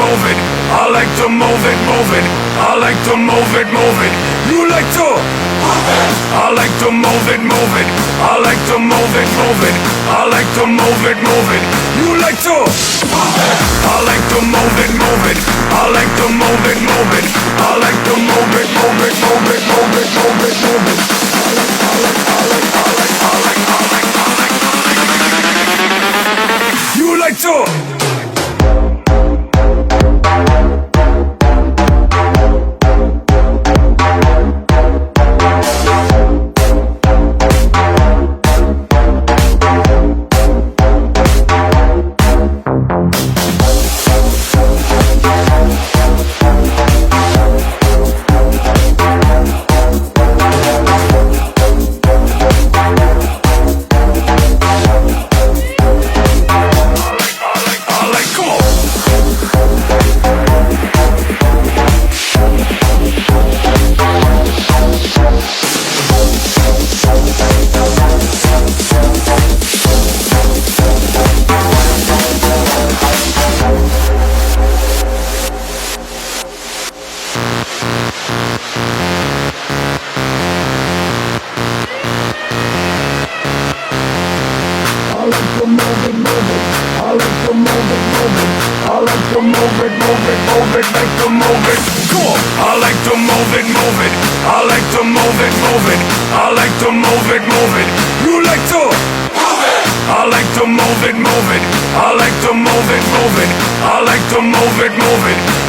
move it. I like to move it, move it. I like to move it, move it. You like to move it. I like to move it, move it. I like to move it, move it. I like to move it, move it. You like to move it. I like to move it, move it. I like to move it, move it. I like to move it, move it, move it, move it, move it, move it. You like to.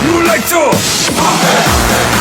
You like to move it.